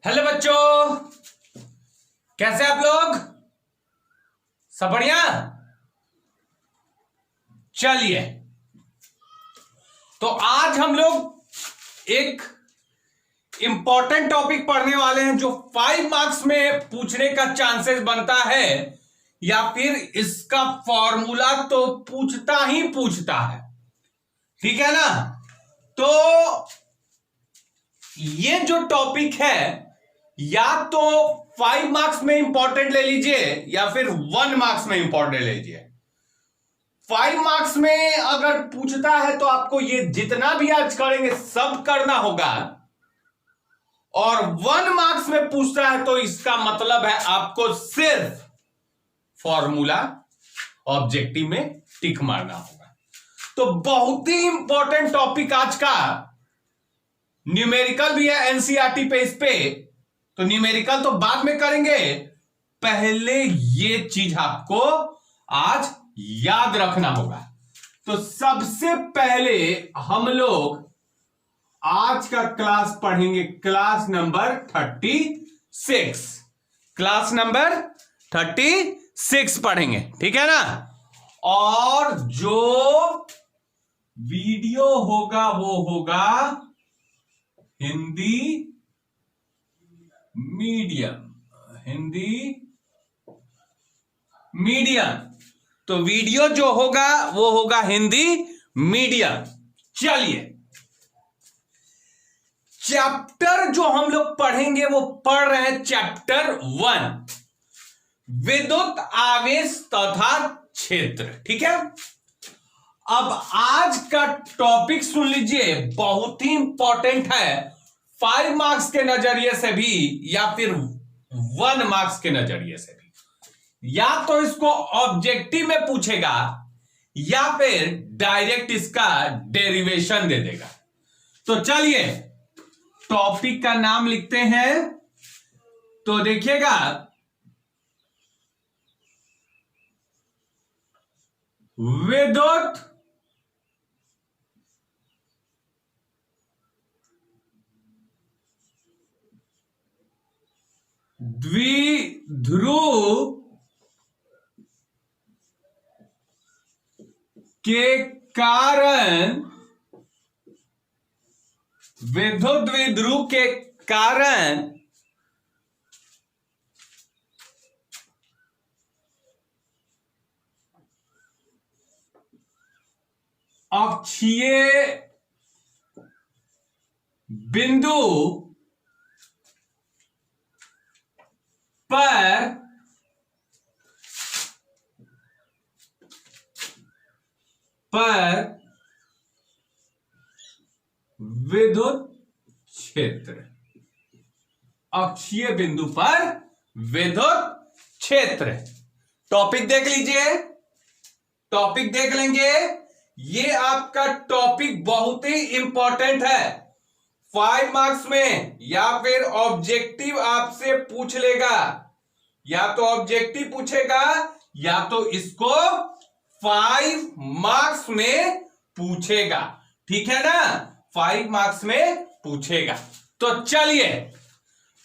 Hello बच्चों, कैसे आप लोग? सब बढ़िया? चलिए, तो आज हम लोग एक इंपॉर्टेंट टॉपिक पढ़ने वाले हैं जो 5 मार्क्स में पूछने का चांसेस बनता है या फिर इसका फॉर्मूला तो पूछता ही पूछता है। ठीक है ना? तो ये जो टॉपिक है या तो 5 मार्क्स में इंपॉर्टेंट ले लीजिए या फिर 1 मार्क्स में इंपॉर्टेंट ले लीजिए। 5 मार्क्स में अगर पूछता है तो आपको ये जितना भी आज करेंगे सब करना होगा, और 1 मार्क्स में पूछता है तो इसका मतलब है आपको सिर्फ फॉर्मूला ऑब्जेक्टिव में टिक मारना होगा। तो बहुत ही इंपॉर्टेंट टॉपिक आज का। न्यूमेरिकल भी है एनसीईआरटी पे, इस पे तो न्यूमेरिकल तो बाद में करेंगे, पहले ये चीज आपको आज याद रखना होगा। तो सबसे पहले हम लोग आज का क्लास पढ़ेंगे, क्लास नंबर 36। क्लास नंबर 36 पढ़ेंगे, ठीक है ना? और जो वीडियो होगा वो होगा हिंदी मीडियम। तो वीडियो जो होगा वो होगा हिंदी मीडियम। चलिए, चैप्टर जो हम लोग पढ़ेंगे वो पढ़ रहे हैं चैप्टर 1, विद्युत आवेश तथा क्षेत्र। ठीक है? अब आज का टॉपिक सुन लीजिए, बहुत ही इंपॉर्टेंट है 5 मार्क्स के नजरिए से भी या फिर 1 मार्क्स के नजरिए से भी। या तो इसको ऑब्जेक्टिव में पूछेगा या फिर डायरेक्ट इसका डेरिवेशन दे देगा। तो चलिए टॉपिक का नाम लिखते हैं। तो देखिएगा, विद्युत द्विध्रुव के कारण, विद्युत द्विध्रुव के कारण अक्षीय बिंदु पर विद्युत क्षेत्र, अक्षीय बिंदु पर विद्युत क्षेत्र। टॉपिक देख लीजिए, टॉपिक देख लेंगे। ये आपका टॉपिक बहुत ही इंपॉर्टेंट है 5 मार्क्स में, या फिर ऑब्जेक्टिव आपसे पूछ लेगा। या तो ऑब्जेक्टिव पूछेगा या तो इसको 5 मार्क्स में पूछेगा। ठीक है ना? 5 मार्क्स में पूछेगा। तो चलिए,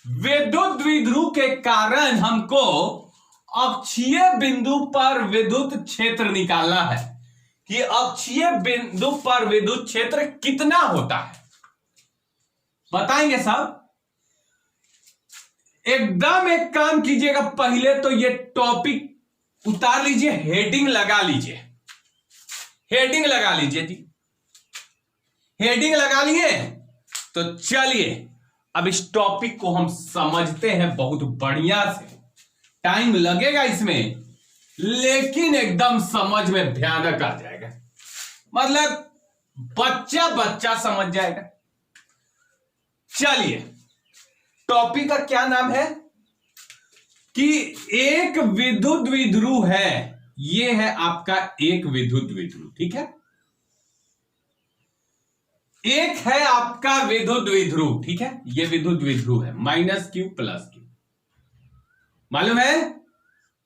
विद्युत द्विध्रुव के कारण हमको अक्षीय बिंदु पर विद्युत क्षेत्र निकालना है कि अक्षीय बिंदु पर विद्युत क्षेत्र कितना होता है, बताएंगे सब। एकदम एक काम कीजिएगा, पहले तो ये टॉपिक उतार लीजिए, हेडिंग लगा लीजिए, हेडिंग लगा लीजिए जी, हेडिंग लगा लिए। तो चलिए अब इस टॉपिक को हम समझते हैं बहुत बढ़िया से। टाइम लगेगा इसमें, लेकिन एकदम समझ में भयानक आ जाएगा, मतलब बच्चा समझ जाएगा। चलिए, टॉपिक का क्या नाम है कि एक विद्युत द्विध्रुव है। ये है आपका एक विद्युत द्विध्रुव। ठीक है? एक है आपका विद्युत द्विध्रुव। ठीक है? ये विद्युत द्विध्रुव है, -q +q। मालूम है?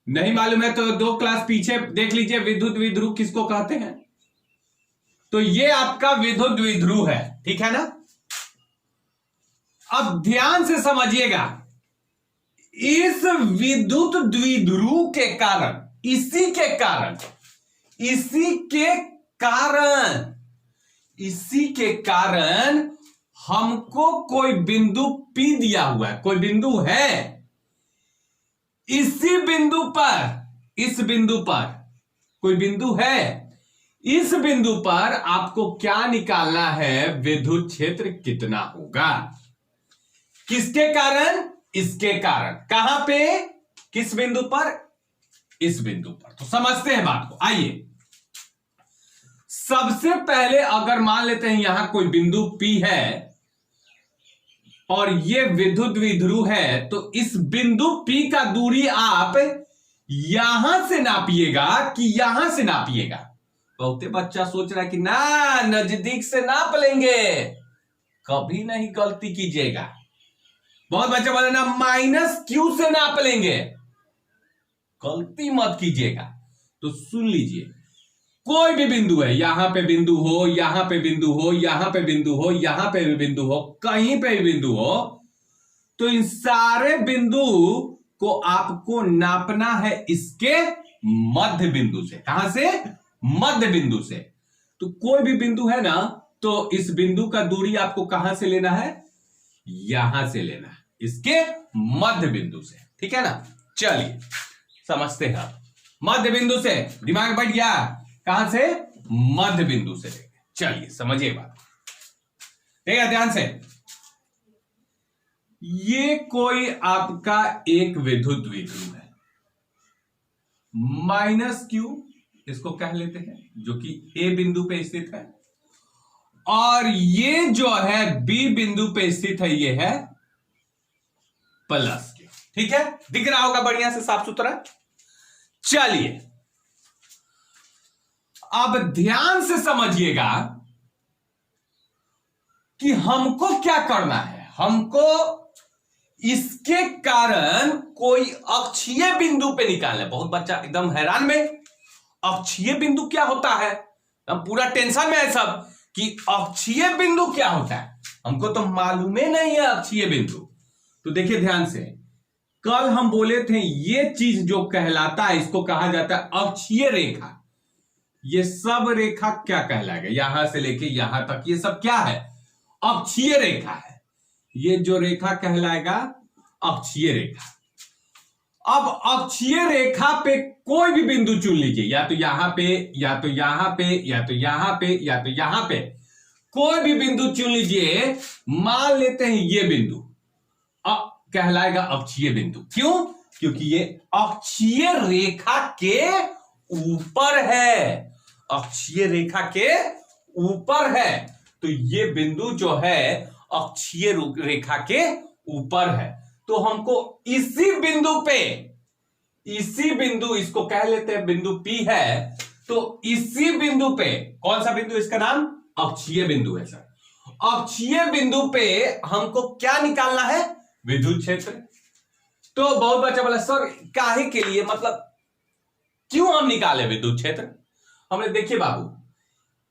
नहीं मालूम है तो 2 क्लास पीछे देख लीजिए, विद्युत द्विध्रुव किसको कहते हैं। तो ये आपका विद्युत द्विध्रुव है। ठीक है ना? अब ध्यान से समझिएगा, इस विद्युत द्विध्रुव के कारण, इसी के कारण हमको कोई बिंदु P दिया हुआ है, कोई बिंदु है, इसी बिंदु पर, इस बिंदु पर कोई बिंदु है, इस बिंदु पर आपको क्या निकालना है, विद्युत क्षेत्र कितना होगा, किसके कारण, इसके कारण, कहां पे, किस बिंदु पर, इस बिंदु पर। तो समझते हैं बात को, आइए। सबसे पहले अगर मान लेते हैं यहां कोई बिंदु P है और ये विद्युत द्विध्रुव है, तो इस बिंदु P का दूरी आप यहां से नापिएगा कि यहां से नापिएगा। बहुते बच्चा सोच रहा है कि ना नजदीक से नाप लेंगे, कभी नहीं गलती कीजिएगा। बहुत बच्चा बोले ना -q से नाप लेंगे, गलती मत कीजिएगा। तो सुन लीजिए, कोई भी बिंदु है, यहां पे बिंदु हो, यहां पे बिंदु हो, यहां पे बिंदु हो, यहां पे भी बिंदु हो, कहीं पे भी बिंदु हो, तो इन सारे बिंदु को आपको नापना है इसके मध्य बिंदु से। कहां से, मध्य बिंदु से। तो कोई भी बिंदु है ना, तो इस बिंदु का दूरी आपको कहां से लेना है, यहां से लेना है, इसके मध्य बिंदु से। ठीक है ना, चलिए समझते हैं। मध्य बिंदु से, दिमाग बैठ गया, कहां से, मध्य बिंदु से लेंगे। चलिए समझिए बात, ठीक है, ध्यान से। ये कोई आपका एक विद्युत द्विध्रुव है, -q इसको कह लेते हैं, जो कि A बिंदु पे स्थित है, और ये जो है B बिंदु पे स्थित है, ये है +q। ठीक है, दिख रहा होगा बढ़िया से, साफ सुथरा। चलिए अब ध्यान से समझिएगा कि हमको क्या करना है, हमको इसके कारण कोई अक्षीय बिंदु पे निकालना है। बहुत बच्चा एकदम हैरान में, अक्षीय बिंदु क्या होता है, हम पूरा टेंशन में है सब कि अक्षीय बिंदु क्या होता है, हमको तो मालूम ही नहीं है अक्षीय बिंदु। तो देखिए ध्यान से, कल हम बोले थे ये चीज जो कहलाता है, इसको कहा जाता है अक्षीय रेखा। ये सब रेखा क्या कहलाएगा, यहां से लेके यहां तक, ये सब क्या है, अक्षीय रेखा है। ये जो रेखा कहलाएगा अक्षीय रेखा। अब अक्षीय रेखा पे कोई भी बिंदु चुन लीजिए, या तो यहां पे, या तो यहां पे, या तो यहां पे, या तो यहां पे, कोई भी बिंदु चुन लीजिए। मान लेते हैं ये बिंदु कहलाएगा अक्षीय बिंदु। क्यों, क्योंकि ये अक्षीय रेखा के ऊपर है, अक्षीय रेखा के ऊपर है। तो ये बिंदु जो है अक्षीय रेखा के ऊपर है। तो हमको इसी बिंदु पे, इसी बिंदु, इसको कह लेते हैं बिंदु P है, तो इसी बिंदु पे, कौन सा बिंदु, इसका नाम अक्षीय बिंदु है सर। अक्षीय बिंदु पे हमको क्या निकालना है, विद्युत क्षेत्र। तो बहुत बच्चा बोला सर काहे के लिए, मतलब क्यों हम निकाले विद्युत क्षेत्र। हमने देखिए बाबू,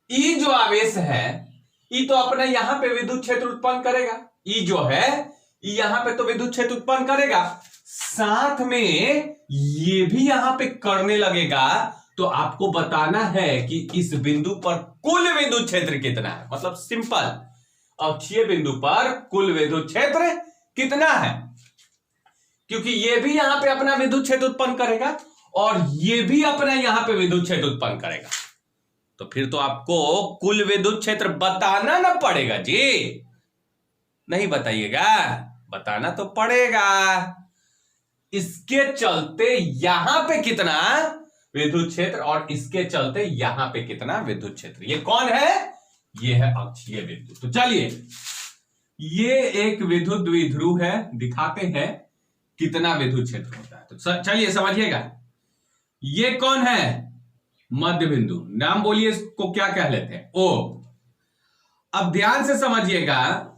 ई जो आवेश है, ई तो अपने यहां पे विद्युत क्षेत्र उत्पन्न करेगा। ई जो है यहां पे तो विद्युत क्षेत्र उत्पन्न करेगा, साथ में ये भी यहां पे करने लगेगा। तो आपको बताना है कि इस बिंदु पर कुल विद्युत क्षेत्र कितना है, मतलब सिंपल, अक्षीय बिंदु पर कुल विद्युत क्षेत्र कितना है, क्योंकि ये भी यहां पे अपना विद्युत क्षेत्र उत्पन्न करेगा और ये भी अपना यहां पे विद्युत क्षेत्र उत्पन्न करेगा। तो फिर तो आपको कुल विद्युत क्षेत्र बताना ना पड़ेगा जी, नहीं बताइएगा, बताना तो पड़ेगा। इसके चलते यहां पे कितना विद्युत क्षेत्र और इसके चलते यहां पे कितना विद्युत क्षेत्र, ये कौन है, ये है अक्षीय बिंदु। तो चलिए ये एक विद्युत द्विध्रुव है, दिखाते हैं कितना विद्युत क्षेत्र होता है। तो चलिए समझिएगा, ये कौन है, मध्य बिंदु, नाम बोलिए इसको क्या कह लेते हैं, O। अब ध्यान से समझिएगा,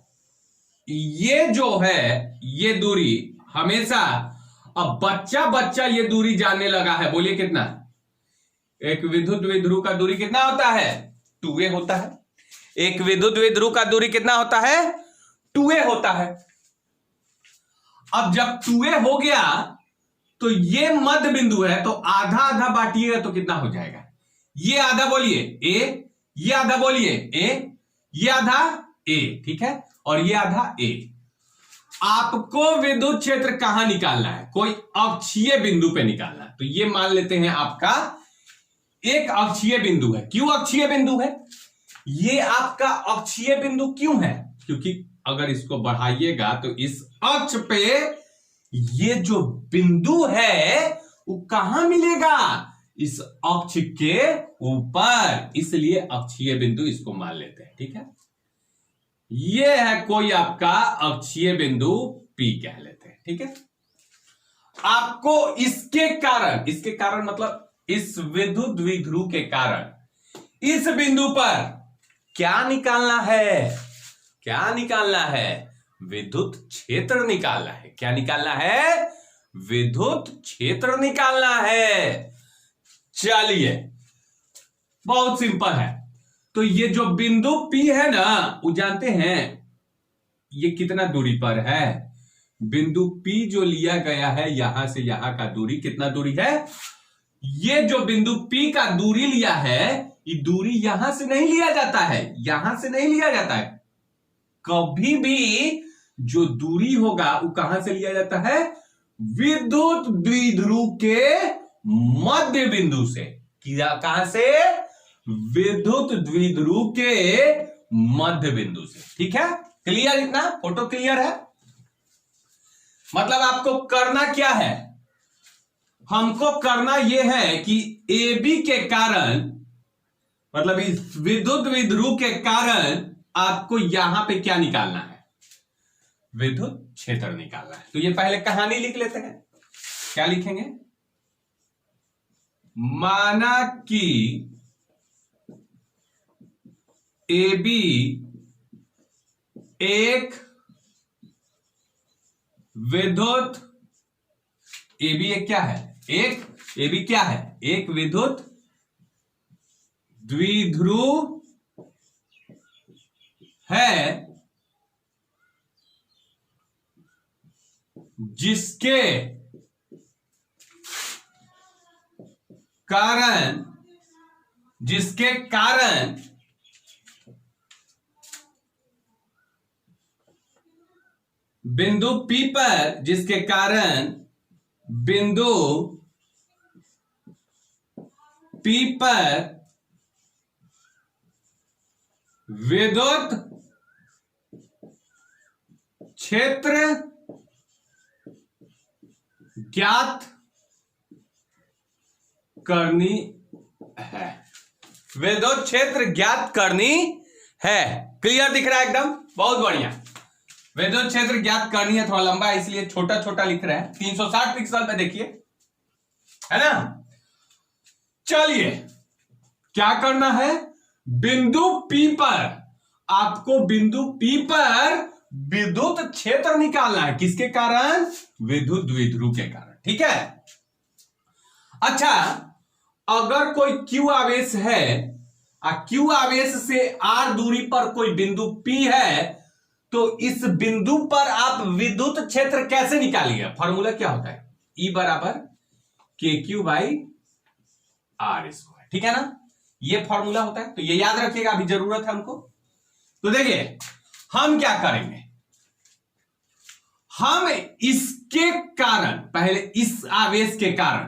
ये जो है ये दूरी हमेशा, अब बच्चा बच्चा ये दूरी जानने लगा है, बोलिए कितना, एक विद्युत द्विध्रुव का दूरी कितना होता है, 2a होता है। एक विद्युत द्विध्रुव का दूरी कितना होता है, 2a होता है। अब जब 2a हो गया तो ये मध्य बिंदु है, तो आधा आधा बांटिएगा तो कितना हो जाएगा? ये आधा बोलिए a, ये आधा बोलिए a, ये आधा a, ठीक है, और ये आधा a। आपको विद्युत क्षेत्र कहां निकालना है? कोई अक्षीय बिंदु पे निकालना है। तो ये मान लेते हैं आपका एक अक्षीय बिंदु है। क्यों अक्षीय बिंदु है? ये आपका अक्षीय बिंदु क्यों है? क्योंकि अगर इसको बढ़ाइएगा तो इस अक्ष पे ये जो बिंदु है वो कहां मिलेगा? इस अक्ष के ऊपर, इसलिए अक्षीय बिंदु इसको मान लेते हैं, ठीक है। ये है कोई आपका अक्षीय बिंदु P कह लेते हैं, ठीक है। आपको इसके कारण मतलब इस विद्युत द्विध्रुव के कारण इस बिंदु पर क्या निकालना है? क्या निकालना है? विद्युत क्षेत्र निकालना है। क्या निकालना है? विद्युत क्षेत्र निकालना है। चलिए, बहुत सिंपल है। तो ये जो बिंदु P है ना, वो जानते हैं ये कितना दूरी पर है? बिंदु P जो लिया गया है यहां से यहां का दूरी कितना दूरी है? ये जो बिंदु P का दूरी लिया है, ये दूरी यहां से नहीं लिया जाता है, यहां से नहीं लिया जाता है। कभी भी जो दूरी होगा वो कहां से लिया जाता है? विद्युत द्विध्रुव के मध्य बिंदु से। कहां से? विद्युत द्विध्रुव के मध्य बिंदु से, ठीक है। क्लियर? इतना फोटो क्लियर है? मतलब आपको करना क्या है? हमको करना यह है कि AB के कारण, मतलब इस विद्युत द्विध्रुव के कारण आपको यहां पे क्या निकालना है? विद्युत क्षेत्र निकालना है। तो ये पहले कहानी लिख लेते हैं। क्या लिखेंगे? माना कि AB एक विद्युत, AB एक क्या है? AB क्या है? एक विद्युत द्विध्रुव है जिसके कारण बिंदु P पर, जिसके कारण बिंदु P पर विद्युत क्षेत्र ज्ञात करनी है। विद्युत क्षेत्र ज्ञात करनी है। क्लियर दिख रहा है? एकदम बहुत बढ़िया। विद्युत क्षेत्र ज्ञात करनी है। थोड़ा लंबा है इसलिए छोटा छोटा लिख रहे हैं। 360 पिक्सल में देखिए, है ना। चलिए, क्या करना है? बिंदु P पर, आपको बिंदु P पर विद्युत क्षेत्र निकालना है। किसके कारण? विद्युत द्विध्रुव के कारण, ठीक है। अच्छा, अगर कोई Q आवेश है, Q आवेश से R दूरी पर कोई बिंदु P है, तो इस बिंदु पर आप विद्युत क्षेत्र कैसे निकालिए? फॉर्मूला क्या होता है? E बराबर KQ बाई R स्क्वायर, ठीक है ना। ये फॉर्मूला होता है, तो ये याद रखिएगा, अभी जरूरत है हमको। तो देखिए, हम क्या करेंगे? हम इसके कारण, पहले इस आवेश के कारण,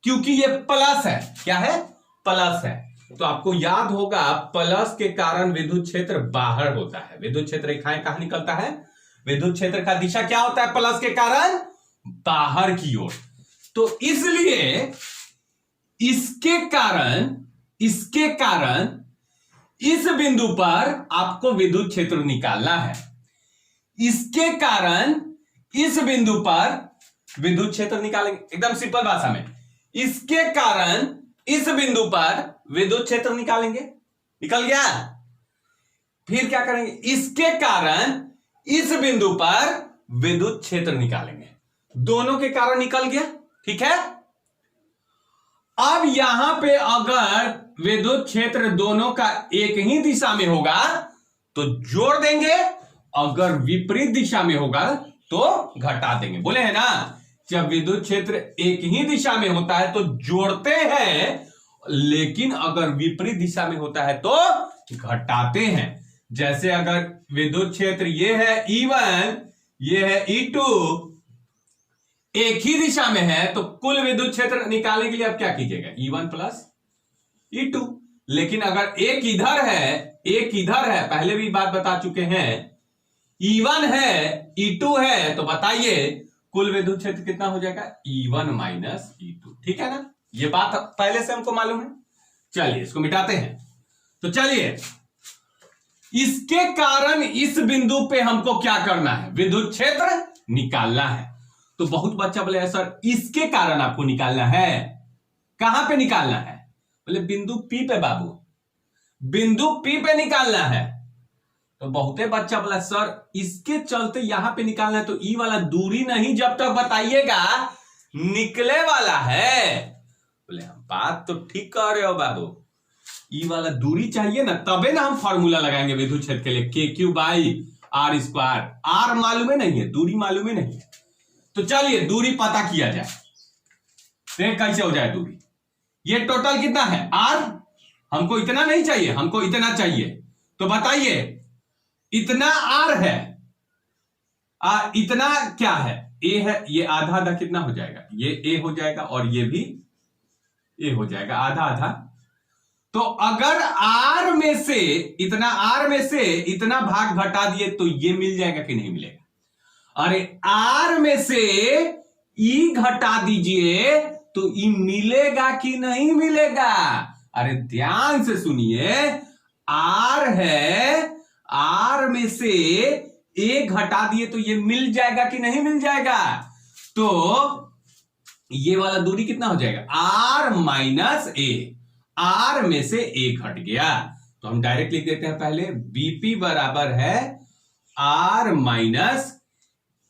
क्योंकि ये प्लस है, क्या है? प्लस है, तो आपको याद होगा प्लस के कारण विद्युत क्षेत्र बाहर होता है। विद्युत क्षेत्र रेखाएं कहां निकलता है? विद्युत क्षेत्र का दिशा क्या होता है? प्लस के कारण बाहर की ओर। तो इसलिए इसके कारण इस बिंदु पर आपको विद्युत क्षेत्र निकालना है। इसके कारण इस बिंदु पर विद्युत क्षेत्र निकालेंगे, एकदम सिंपल भाषा में। इसके कारण इस बिंदु पर विद्युत क्षेत्र निकालेंगे। निकल गया? फिर क्या करेंगे? इसके कारण इस बिंदु पर विद्युत क्षेत्र निकालेंगे। दोनों के कारण निकल गया, ठीक है। अब यहां पे अगर विद्युत क्षेत्र दोनों का एक ही दिशा में होगा तो जोड़ देंगे, अगर विपरीत दिशा में होगा तो घटा देंगे। बोले है ना, जब विद्युत क्षेत्र एक ही दिशा में होता है तो जोड़ते हैं, लेकिन अगर विपरीत दिशा में होता है तो घटाते हैं। जैसे अगर विद्युत क्षेत्र ये है E1, ये है E2, एक ही दिशा में है तो कुल विद्युत क्षेत्र निकालने के लिए अब क्या कीजिएगा, E1 प्लस E2। लेकिन अगर एक इधर है, एक इधर है, पहले भी बात बता चुके हैं, E1 है E2 है, तो बताइए कुल विद्युत क्षेत्र कितना हो जाएगा, E1 माइनस E2। ठीक है ना, ये बात पहले से हमको मालूम है। चलिए इसको मिटाते हैं। तो चलिए, इसके कारण इस बिंदु पे हमको क्या करना है, विद्युत क्षेत्र निकालना है। तो बहुत बच्चा बोले सर इसके कारण आपको निकालना है, कहां पे निकालना है, बोले बिंदु P पे बाबू, बिंदु P पे निकालना है। तो बहुते बच्चा बोला सर इसके चलते यहां पे निकालना है, तो ई वाला दूरी नहीं जब तक बताइएगा निकले वाला है। बोले हम बात तो ठीक कह रहे हो बाबू, ई वाला दूरी चाहिए ना, तबे ना हम फॉर्मूला लगाएंगे विद्युत क्षेत्र के लिए, KQ by R square. R मालूम है नहीं है, दूरी मालूम है नहीं है। तो चलिए दूरी पता किया जाए, देख कैसे हो जाए दूरी। ये टोटल कितना है R, हमको इतना नहीं चाहिए, हमको इतना चाहिए। तो बताइए इतना R है, इतना क्या है, A है, ये आधा आधा कितना हो जाएगा, ये A हो जाएगा और ये भी A हो जाएगा, आधा आधा। तो अगर R में से इतना, R में से इतना भाग घटा दिए तो ये मिल जाएगा कि नहीं मिलेगा। अरे R में से E घटा दीजिए तो E मिलेगा कि नहीं मिलेगा। अरे ध्यान से सुनिए, R है, R में से A घटा दिए तो ये मिल जाएगा कि नहीं मिल जाएगा। तो ये वाला दूरी कितना हो जाएगा, R माइनस A, R में से A घट गया तो हम डायरेक्ट लिख देते हैं पहले, BP बराबर है R माइनस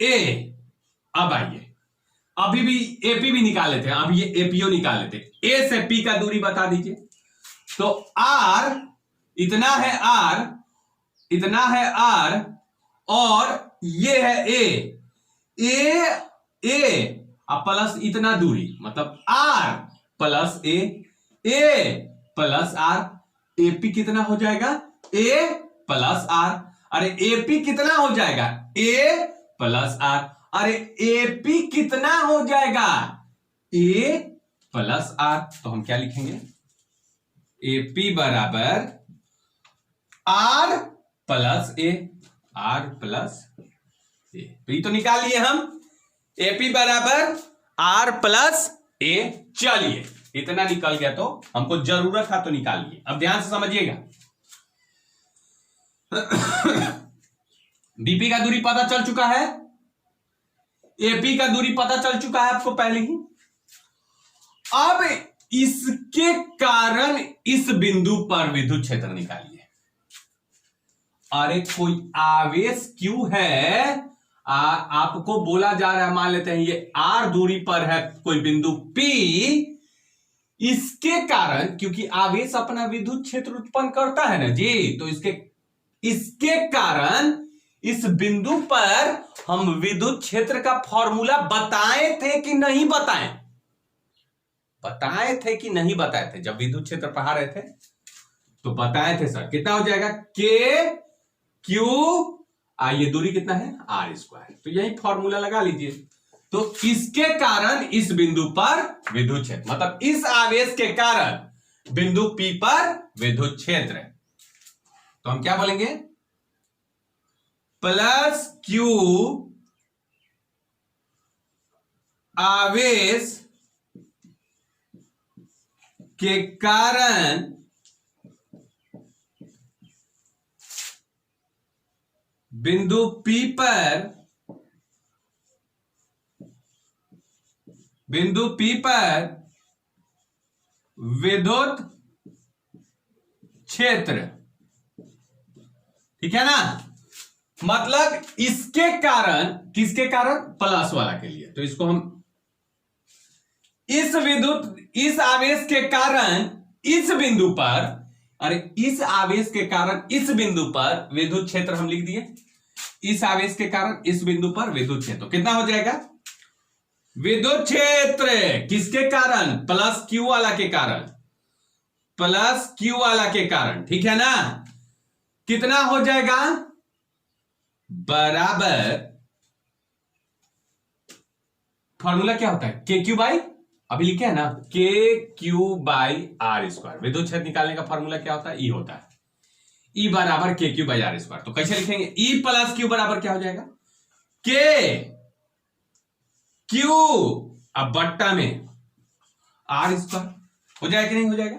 A। अब आइए अभी भी AP भी निकाल लेते हैं, अब ये APO निकाल लेते हैं। A से P का दूरी बता दीजिए। तो R इतना है, R इतना है R, और ये है A अब प्लस इतना दूरी, मतलब R plus A plus R, AP कितना हो जाएगा, A प्लस R। अरे AP कितना हो जाएगा, A प्लस R। अरे AP कितना हो जाएगा, A प्लस R। तो हम क्या लिखेंगे, AP बराबर R plus A, R plus A। तो ये तो निकाल लिए हम, AP बराबर R प्लस A। चलिए इतना निकल गया तो हमको जरूरत था तो निकाल लिए। अब ध्यान से समझिएगा, BP का दूरी पता चल चुका है, AP का दूरी पता चल चुका है आपको पहले ही। अब इसके कारण इस बिंदु पर विद्युत क्षेत्र निकालिए। अरे कोई आवेश Q है, आपको बोला जा रहा है, मान लेते हैं ये R दूरी पर है कोई बिंदु P, इसके कारण, क्योंकि आवेश अपना विद्युत क्षेत्र उत्पन्न करता है ना जी, तो इसके कारण इस बिंदु पर हम विद्युत क्षेत्र का फॉर्मूला बताए थे कि नहीं बताए, बताए थे कि नहीं बताए थे। जब विद्युत क्षेत्र पढ़ा रहे थे तो बताए थे सर, कितना हो जाएगा, KQ, ये दूरी कितना है, R स्क्वायर। तो यही फॉर्मूला लगा लीजिए। तो इसके कारण इस बिंदु पर विद्युत क्षेत्र, मतलब इस आवेश के कारण बिंदु P पर विद्युत क्षेत्र है। तो हम क्या बोलेंगे, प्लस Q आवेश के कारण बिंदु P पर विद्युत क्षेत्र, ठीक है ना। मतलब इसके कारण, किसके कारण, प्लस वाला के लिए। तो इसको हम इस आवेश के कारण इस बिंदु पर, अरे इस आवेश के कारण इस बिंदु पर विद्युत क्षेत्र हम लिख दिए। इस आवेश के कारण इस बिंदु पर विद्युत क्षेत्र, तो कितना हो जाएगा विद्युत क्षेत्र किसके कारण, प्लस क्यू वाला के कारण, प्लस क्यू वाला के कारण, ठीक है ना। कितना हो जाएगा बराबर, फॉर्मूला क्या होता है के क्यू बाई, अभी लिखे है ना के क्यू बाई आर स्क्वायर। विद्युत क्षेत्र निकालने का फॉर्मूला क्या होता है, ई होता है, ई बराबर के क्यू बाई आर स्क्वायर। तो कैसे लिखेंगे, ई प्लस क्यू बराबर क्या हो जाएगा के क्यू अब बट्टा में आर स्क्वायर, हो जाएगा कि नहीं हो जाएगा।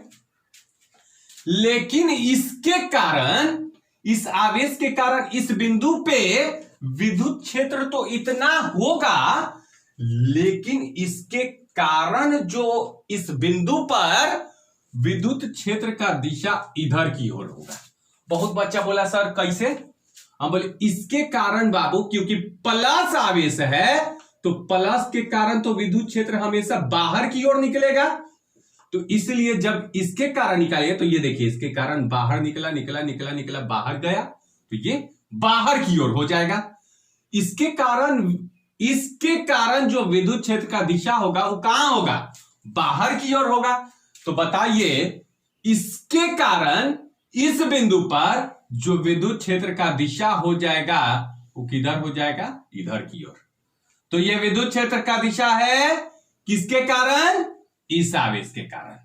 लेकिन इसके कारण, इस आवेश के कारण इस बिंदु पे विद्युत क्षेत्र तो इतना होगा, लेकिन इसके कारण जो इस बिंदु पर विद्युत क्षेत्र का दिशा इधर की ओर होगा। बहुत बच्चा बोला सर कैसे, हम बोले इसके कारण बाबू, क्योंकि प्लस आवेश है तो प्लस के कारण तो विद्युत क्षेत्र हमेशा बाहर की ओर निकलेगा, तो इसलिए जब इसके कारण निकालिए तो ये देखिए इसके कारण बाहर निकला निकला निकला निकला बाहर गया, तो ये बाहर की ओर हो जाएगा। इसके कारण जो विद्युत क्षेत्र का दिशा होगा वो कहां होगा, बाहर की ओर होगा। तो बताइए इसके कारण इस बिंदु पर जो विद्युत क्षेत्र का दिशा हो जाएगा वो किधर हो जाएगा, इधर की ओर। तो ये विद्युत क्षेत्र का दिशा है किसके कारण, इस आवेश के कारण।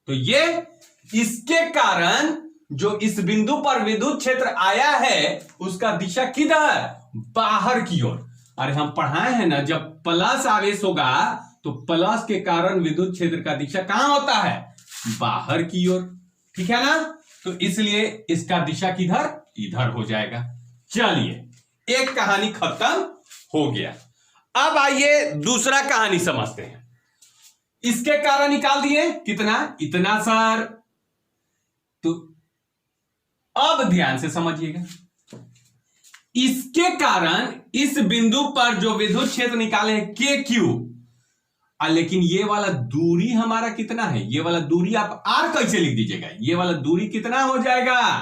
तो ये इसके कारण जो इस बिंदु पर विद्युत क्षेत्र आया है उसका दिशा किधर, बाहर की ओर। अरे हम पढ़ाए हैं ना, जब प्लस आवेश होगा तो प्लस के कारण विद्युत क्षेत्र का दिशा कहां होता है, बाहर की ओर, ठीक है ना। तो इसलिए इसका दिशा किधर, इधर हो जाएगा। चलिए एक कहानी खत्म हो गया। अब आइए दूसरा कहानी समझते हैं। इसके कारण निकाल दिए कितना, इतना सर। तो अब ध्यान से समझिएगा, इसके कारण इस बिंदु पर जो विद्युत क्षेत्र निकाले हैं के क्यू, लेकिन ये वाला दूरी हमारा कितना है, ये वाला दूरी आप आर कैसे लिख दीजिएगा, ये वाला दूरी कितना हो जाएगा।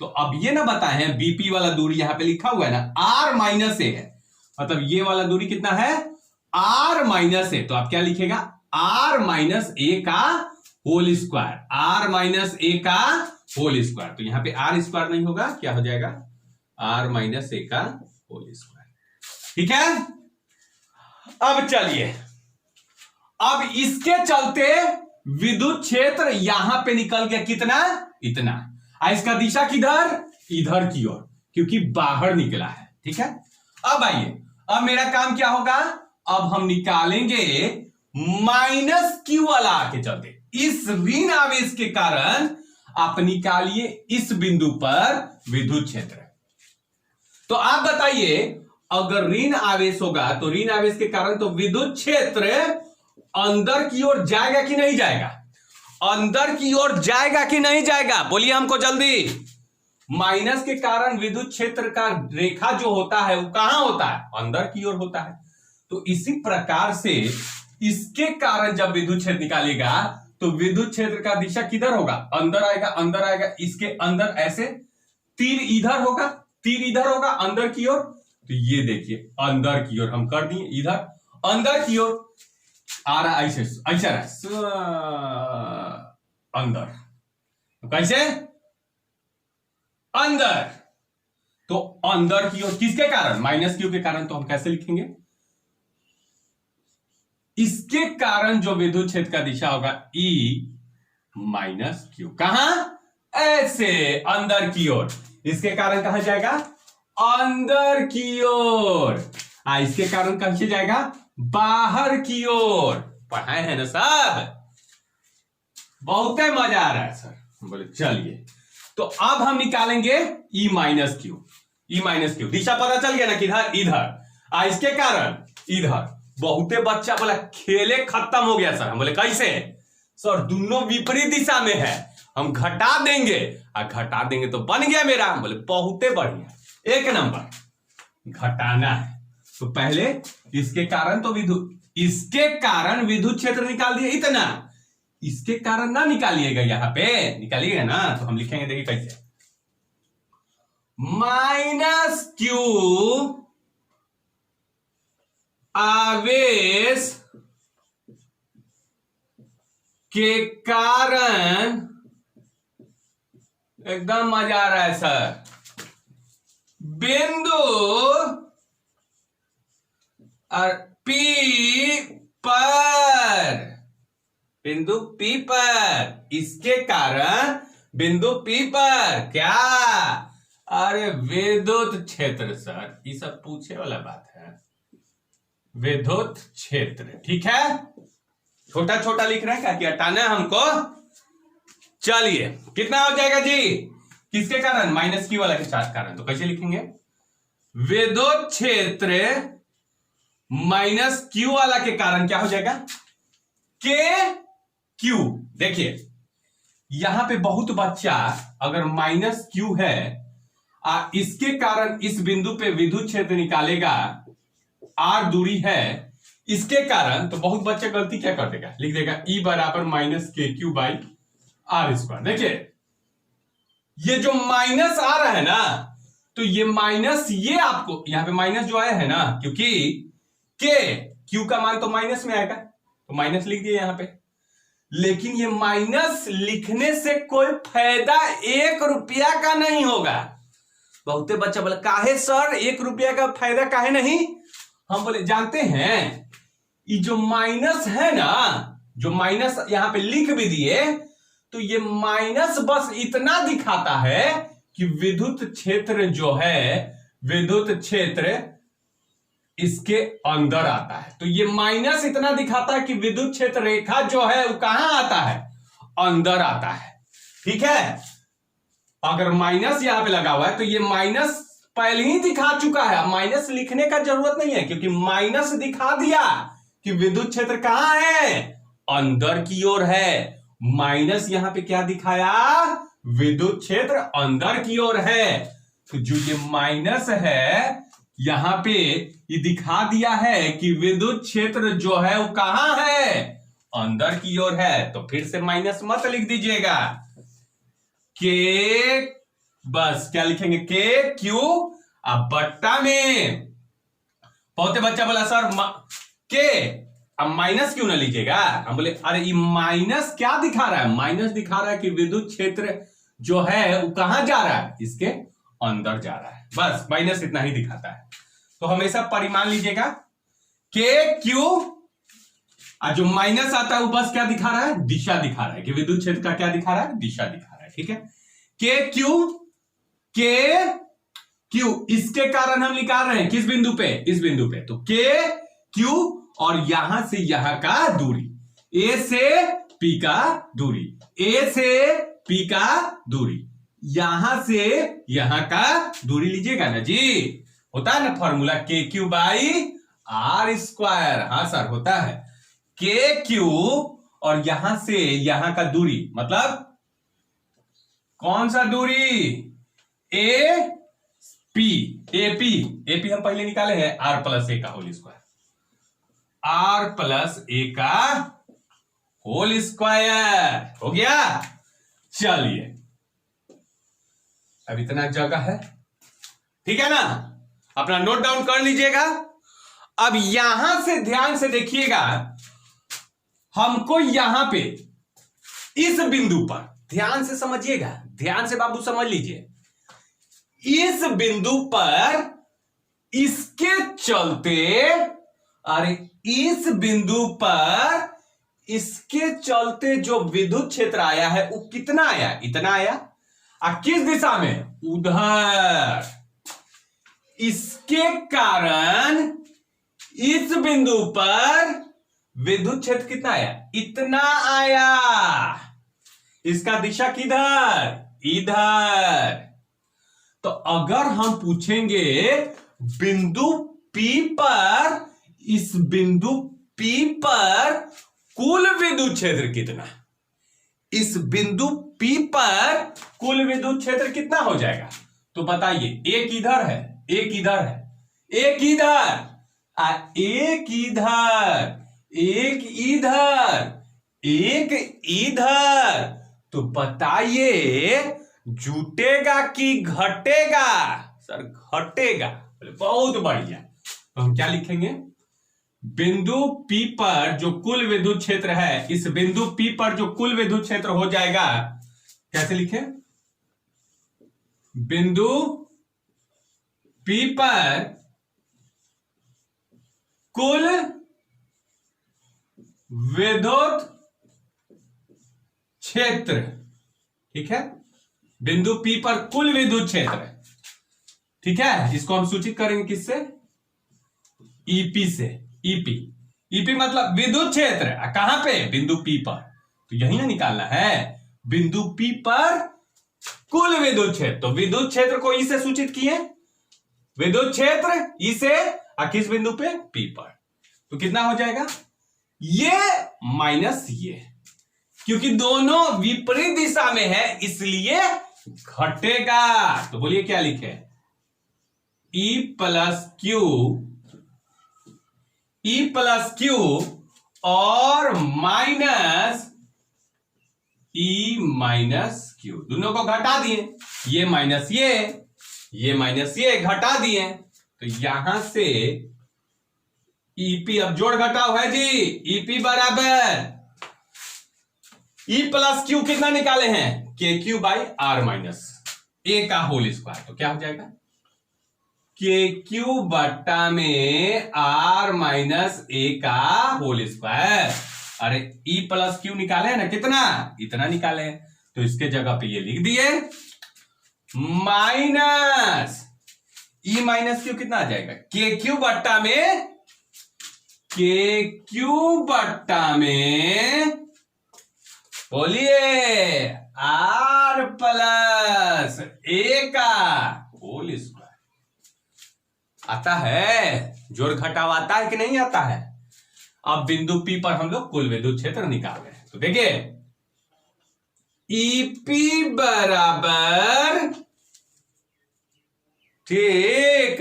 तो अब ये ना बताए हैं बीपी वाला दूरी यहां पे लिखा हुआ है ना आर माइनस ए है, मतलब ये वाला दूरी कितना है आर माइनस ए। तो आप क्या लिखेगा आर माइनस ए का होल स्क्वायर, आर माइनस ए का होल स्क्वायर। तो यहां पे आर स्क्वायर नहीं होगा, क्या हो जाएगा आर माइनस ए का होल स्क्वायर, ठीक है। अब चलिए, अब इसके चलते विद्युत क्षेत्र यहां पे निकल गया कितना, इतना। इसका दिशा किधर, इधर की ओर, क्योंकि बाहर निकला है, ठीक है। अब आइए, अब मेरा काम क्या होगा, अब हम निकालेंगे माइनस क्यू वाला आके चलते। इस ऋण आवेश के कारण आप निकालिए इस बिंदु पर विद्युत क्षेत्र। तो आप बताइए अगर ऋण आवेश होगा तो ऋण आवेश के कारण तो विद्युत क्षेत्र अंदर की ओर जाएगा कि नहीं जाएगा, अंदर की ओर जाएगा कि नहीं जाएगा, बोलिए हमको जल्दी। माइनस के कारण विद्युत क्षेत्र का रेखा जो होता है वो कहां होता है, अंदर की ओर होता है। तो इसी प्रकार से इसके कारण जब विद्युत क्षेत्र निकालेगा तो विद्युत क्षेत्र का दिशा किधर होगा, अंदर आएगा, अंदर आएगा। इसके अंदर ऐसे तीर इधर होगा, तीर इधर होगा अंदर की ओर। तो ये देखिए अंदर की ओर हम कर दिए, इधर अंदर की ओर आ रहा, ऐसे ऐसा रहा अंदर, तो कैसे अंदर, तो अंदर की ओर किसके कारण, माइनस क्यू के कारण। तो हम कैसे लिखेंगे, इसके कारण जो विद्युत क्षेत्र का दिशा होगा ई माइनस क्यू, कहां, ऐसे अंदर की ओर। इसके कारण कहां जाएगा, अंदर की ओर। इसके कारण कहां जाएगा, बाहर की ओर। पढ़ाए हैं ना सब, बहुत मजा आ रहा है सर, बोले चलिए। तो अब हम निकालेंगे E minus Q, E minus Q. दिशा पता चल गया ना किधर, इधर। इसके कारण इधर। बहुते बच्चा बोला खेले खत्म हो गया सर, हम बोले कैसे सर, दोनों विपरीत दिशा में है, हम घटा देंगे, घटा देंगे तो बन गया मेरा। हम बोले बहुते बढ़िया, एक नंबर घटाना है। तो पहले इसके कारण तो इसके कारण विद्युत क्षेत्र निकाल दिए इतना, इसके कारण ना निकालिएगा, यहां पे निकालिएगा ना। तो हम लिखेंगे देखिए कैसे, माइनस क्यू आवेश के कारण, एकदम मजा आ रहा है सर, बिंदु और पी पर, बिंदु पी पर, इसके कारण बिंदु पी पर क्या, अरे विद्युत क्षेत्र सर, ये सब पूछे वाला बात है, विद्युत क्षेत्र। ठीक है, छोटा छोटा लिख रहे हैं क्या कि हटाना है हमको। चलिए कितना हो जाएगा जी, किसके कारण, माइनस क्यू वाला के कारण, तो कैसे लिखेंगे, विद्युत क्षेत्र माइनस क्यू वाला के कारण क्या हो जाएगा, के क्यू। देखिए यहां पे बहुत बच्चा अगर माइनस क्यू है इसके कारण इस बिंदु पे विद्युत क्षेत्र निकालेगा, आर दूरी है इसके कारण, तो बहुत बच्चा गलती क्या कर देगा, लिख देगा ई बराबर माइनस के क्यू बाई आर स्क्वायर। देखिए ये जो माइनस आ रहा है ना, तो ये माइनस, ये आपको यहां पे माइनस जो आया है ना, क्योंकि के क्यू का मान तो माइनस में आएगा, तो माइनस लिख दिया यहां पे। लेकिन ये माइनस लिखने से कोई फायदा 1 रुपया का नहीं होगा। बहुते बच्चा बोले काहे सर 1 रुपया का फायदा काहे नहीं, हम बोले जानते हैं ये जो माइनस है ना, जो माइनस यहां पे लिख भी दिए, तो ये माइनस बस इतना दिखाता है कि विद्युत क्षेत्र जो है, विद्युत क्षेत्र इसके अंदर आता है। तो ये माइनस इतना दिखाता है कि विद्युत क्षेत्र रेखा जो है वो कहां आता है, अंदर आता है। ठीक है, अगर माइनस यहां पे लगा हुआ है तो ये माइनस पहले ही दिखा चुका है, माइनस लिखने का जरूरत नहीं है, क्योंकि माइनस दिखा दिया कि विद्युत क्षेत्र कहां है, अंदर की ओर है। माइनस यहां पे क्या दिखाया, विद्युत क्षेत्र अंदर की ओर है। तो जो ये माइनस है यहां पे ये दिखा दिया है कि विद्युत क्षेत्र जो है वो कहां है, अंदर की ओर है। तो फिर से माइनस मत लिख दीजिएगा, के बस क्या लिखेंगे, के क्यू अब बट्टा में। बहुते बच्चा बोला सर के अब माइनस क्यों ना लीजिएगा, हम बोले अरे ये माइनस क्या दिखा रहा है, माइनस दिखा रहा है कि विद्युत क्षेत्र जो है वो कहां जा रहा है, इसके अंदर जा रहा है। बस माइनस इतना ही दिखाता है। तो हमेशा परिमाण लीजिएगा, के क्यू, और जो माइनस आता है वो बस क्या दिखा रहा है, दिशा दिखा रहा है कि विद्युत क्षेत्र का क्या दिखा रहा है, दिशा दिखा रहा है। ठीक है, के क्यू इसके कारण हम निकाल रहे हैं किस बिंदु पे, इस बिंदु पे। तो के क्यू और यहां से यहां का दूरी, ए से पी का दूरी, ए से पी का दूरी, यहां से यहां का दूरी लीजिएगा ना जी, होता है ना फॉर्मूला के क्यू बाई आर स्क्वायर। हाँ सर होता है, के क्यू और यहां से यहां का दूरी, मतलब कौन सा दूरी, ए पी, एपी हम पहले निकाले हैं, आर प्लस ए का होल स्क्वायर, आर प्लस ए का होल स्क्वायर हो गया। चलिए अब इतना जगह है, ठीक है ना, अपना नोट डाउन कर लीजिएगा। अब यहां से ध्यान से देखिएगा, हमको यहां पे इस बिंदु पर ध्यान से समझिएगा, ध्यान से बाबू समझ लीजिए, इस बिंदु पर इसके चलते, अरे इस बिंदु पर इसके चलते जो विद्युत क्षेत्र आया है वो कितना आया, इतना आया। और किस दिशा में, उधर। इसके कारण इस बिंदु पर विद्युत क्षेत्र कितना आया, इतना आया। इसका दिशा किधर, इधर। तो अगर हम पूछेंगे बिंदु P पर, इस बिंदु P पर कुल विद्युत क्षेत्र कितना, इस बिंदु P पर कुल विद्युत क्षेत्र कितना हो जाएगा, तो बताइए। एक इधर है, एक इधर है, एक इधर, एक इधर, एक इधर, एक इधर। तो बताइए जुटेगा कि घटेगा? सर घटेगा। बहुत बढ़िया। तो हम क्या लिखेंगे? बिंदु P पर जो कुल विद्युत क्षेत्र है, इस बिंदु P पर जो कुल विद्युत क्षेत्र हो जाएगा, कैसे लिखें? बिंदु P पर कुल विद्युत क्षेत्र, ठीक है, बिंदु P पर कुल विद्युत क्षेत्र, ठीक है, इसको हम सूचित करेंगे किससे? ईपी से। ईपी मतलब विद्युत क्षेत्र। कहां पे? बिंदु P पर। तो यही ना निकालना है, बिंदु P पर कुल विद्युत क्षेत्र। तो विद्युत क्षेत्र को ई से सूचित किए, विद्युत क्षेत्र ई से, किस बिंदु पे? P पर। तो कितना हो जाएगा? ये माइनस ये, क्योंकि दोनों विपरीत दिशा में है इसलिए घटेगा। तो बोलिए क्या लिखे? E प्लस क्यू और माइनस E माइनस क्यू, दोनों को घटा दिए, ये माइनस ये माइनस ये घटा दिए। तो यहां से ईपी अब जोड़ घटाव है जी। ईपी बराबर E प्लस क्यू कितना निकाले हैं? के क्यू बाई आर माइनस ए का होल स्क्वायर। तो क्या हो जाएगा? के क्यू बट्टा में आर माइनस ए का होल स्क्वायर। अरे E प्लस क्यू निकाले ना, कितना? इतना निकाले। तो इसके जगह पे ये लिख दिए माइनस E माइनस क्यू कितना आ जाएगा? के क्यू बट्टा में, के क्यू बट्टा में, बोलिए, आर प्लस ए का होल स्क्वायर। आता है? जोड़ घटाव आता है कि नहीं आता है? अब बिंदु P पर हम लोग कुल विद्युत क्षेत्र निकाल रहे हैं। तो देखिए, ईपी बराबर, ठीक,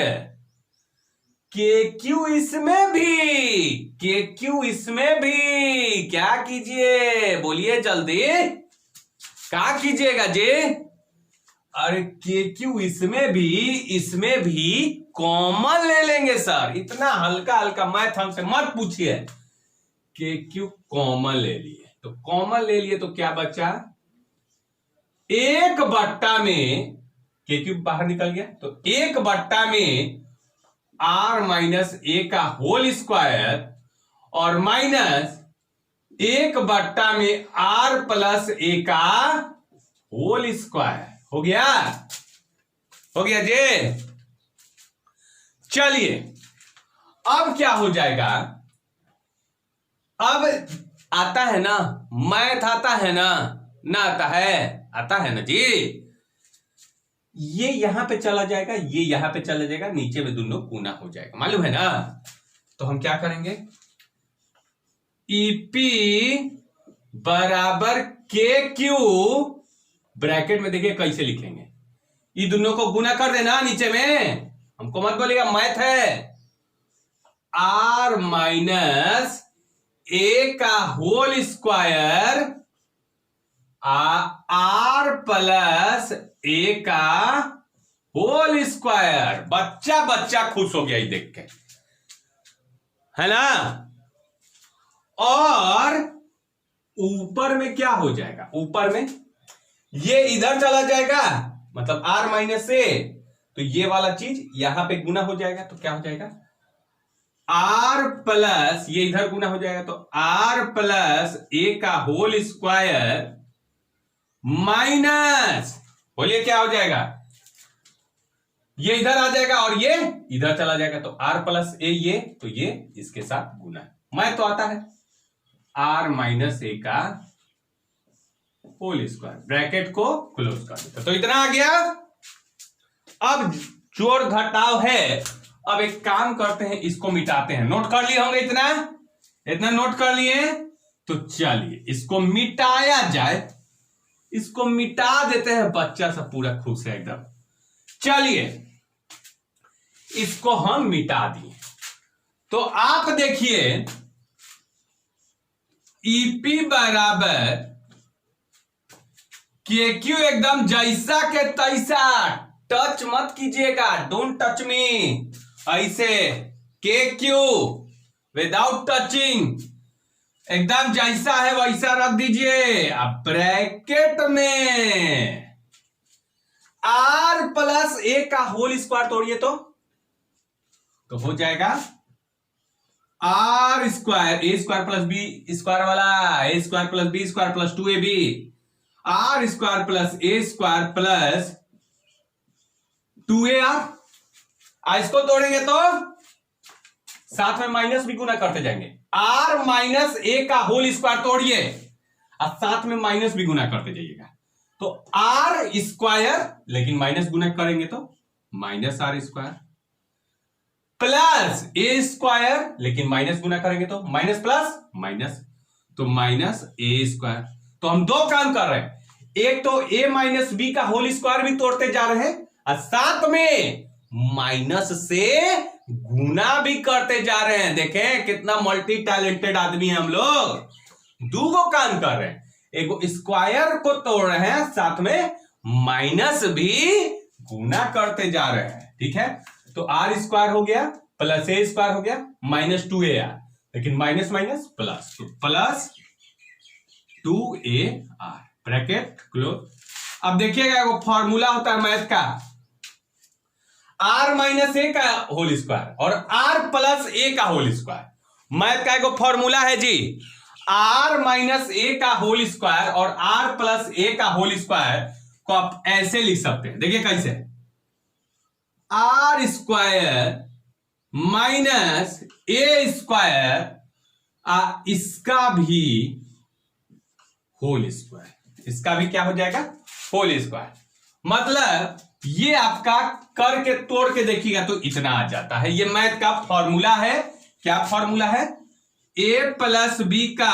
के क्यू इसमें भी, के क्यू इसमें भी, क्या कीजिए? बोलिए जल्दी, क्या कीजिएगा जी? अरे के क्यू इसमें भी कॉमन ले लेंगे सर। इतना हल्का हल्का मैथ हमसे मत पूछिए। के क्यू कॉमन ले लिए, तो कॉमन ले लिए तो क्या बचा? एक बट्टा में, के क्यू बाहर निकल गया, तो एक बट्टा में आर माइनस ए का होल स्क्वायर और माइनस एक बट्टा में आर प्लस ए का होल स्क्वायर। हो गया? हो गया जी। चलिए, अब क्या हो जाएगा? अब आता है ना मैथ, आता है ना आता है? आता है ना जी। ये यहां पे चला जाएगा, ये यहां पे चला जाएगा, नीचे में दोनों गुना हो जाएगा, मालूम है ना? तो हम क्या करेंगे? ईपी बराबर के क्यू, ब्रैकेट में देखिए कैसे लिखेंगे, ये दोनों को गुना कर देना नीचे में, हमको मत बोलिएगा मैथ है। आर माइनस ए का होल स्क्वायर, आर प्लस ए का होल स्क्वायर। बच्चा बच्चा खुश हो गया ये देख के, है ना? और ऊपर में क्या हो जाएगा? ऊपर में ये इधर चला जाएगा, मतलब आर माइनस ए, तो ये वाला चीज यहां पे गुना हो जाएगा। तो क्या हो जाएगा? आर प्लस, ये इधर गुना हो जाएगा, तो आर प्लस ए का होल स्क्वायर माइनस, बोलिए क्या हो जाएगा? ये इधर आ जाएगा और ये इधर चला जाएगा, तो आर प्लस ए, ये तो ये इसके साथ गुना। मैं तो आता है आर माइनस ए का होल स्क्वायर, ब्रैकेट को क्लोज कर देता। तो इतना आ गया। अब जोड़ घटाव है। अब एक काम करते हैं, इसको मिटाते हैं। नोट कर लिए होंगे इतना, इतना नोट कर लिए। तो चलिए इसको मिटाया जाए, इसको मिटा देते हैं। बच्चा सब पूरा खुश है एकदम। चलिए इसको हम मिटा दिए। तो आप देखिए ईपी बराबर के क्यू एकदम जैसा के तैसा, टच मत कीजिएगा, डोंट टच मी, ऐसे के क्यू विदाउट टचिंग, एकदम जैसा है वैसा रख दीजिए। अब ब्रैकेट में आर प्लस ए का होल स्क्वायर तोड़िए तो हो जाएगा R square, A square plus B square वाला, A square plus B square plus 2ab, R square plus A square plus 2ar। इसको तोड़ेंगे तो साथ में माइनस भी गुना करते जाएंगे, आर माइनस ए का होल स्क्वायर तोड़िए और साथ में माइनस भी गुना करते जाइएगा, तो आर स्क्वायर, लेकिन माइनस गुना करेंगे तो minus R square plus A square, लेकिन माइनस गुना करेंगे तो माइनस प्लस माइनस, तो माइनस ए स्क्वायर। तो हम दो काम कर रहे हैं, एक तो ए माइनस बी का होल स्क्वायर भी तोड़ते जा रहे हैं और साथ में माइनस से गुना भी करते जा रहे हैं। देखें कितना मल्टी टैलेंटेड आदमी है हम लोग, दो काम कर रहे हैं, एक स्क्वायर को तोड़ रहे हैं साथ में माइनस भी गुना करते जा रहे हैं। ठीक है, तो आर स्क्वायर हो गया प्लस ए स्क्वायर हो गया माइनस 2ar, लेकिन माइनस माइनस प्लस, तो प्लस 2ar ब्रैकेट क्लोज। अब देखिएगा वो फॉर्मूला होता है मैथ का, आर माइनस ए का होल स्क्वायर और आर प्लस ए का होल स्क्वायर। मैथ का एक फॉर्मूला है जी, आर माइनस ए का होल स्क्वायर और आर प्लस ए का होल स्क्वायर को आप ऐसे लिख सकते हैं। देखिए कैसे, R square minus A square, इसका भी होल स्क्वायर, इसका भी क्या हो जाएगा होल स्क्वायर। मतलब ये आपका करके तोड़ के देखिएगा तो इतना आ जाता है। ये मैथ का फॉर्मूला है, क्या फॉर्मूला है, ए प्लस बी का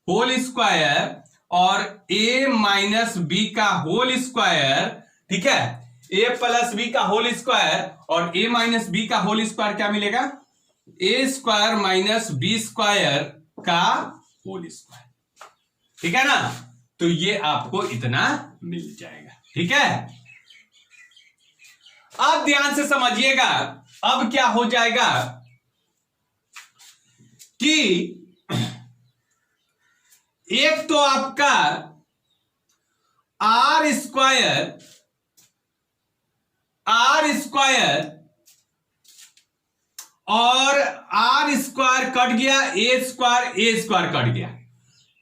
होल स्क्वायर और ए माइनस बी का होल स्क्वायर। ठीक है, ए प्लस बी का होल स्क्वायर और ए माइनस बी का होल स्क्वायर क्या मिलेगा, ए स्क्वायर माइनस बी स्क्वायर का होल स्क्वायर। ठीक है ना, तो ये आपको इतना मिल जाएगा। ठीक है, अब ध्यान से समझिएगा, अब क्या हो जाएगा कि एक तो आपका आर स्क्वायर और आर स्क्वायर कट गया, ए स्क्वायर कट गया,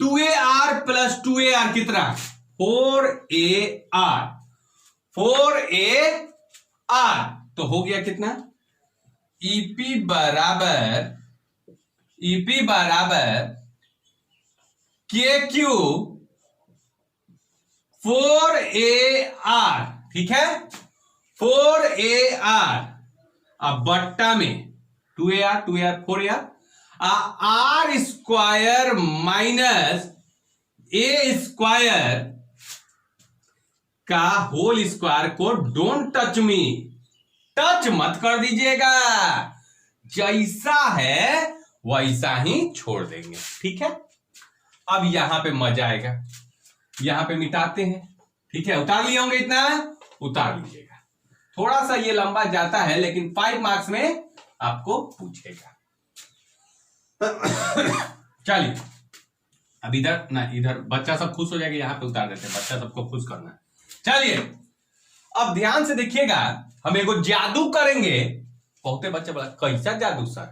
2ar प्लस 2ar कितना 4ar, 4ar तो हो गया कितना, ईपी बराबर के क्यू 4ar। ठीक है, 4ar अब बट्टा में 2ar 4ar, R square minus A square का होल स्क्वायर को डोंट टच मी, टच मत कर दीजिएगा, जैसा है वैसा ही छोड़ देंगे। ठीक है, अब यहां पे मजा आएगा, यहां पे मिटाते हैं। ठीक है, उतार लिए होंगे, इतना उतार लीजिएगा, थोड़ा सा ये लंबा जाता है लेकिन 5 मार्क्स में आपको पूछेगा। चलिए अब इधर ना, इधर बच्चा सब खुश हो जाएगा, यहां पे उतार देते हैं, बच्चा सबको खुश करना है। चलिए अब ध्यान से देखिएगा, हम एगो जादू करेंगे। बहुते बच्चे बोला कैसा जादू सर,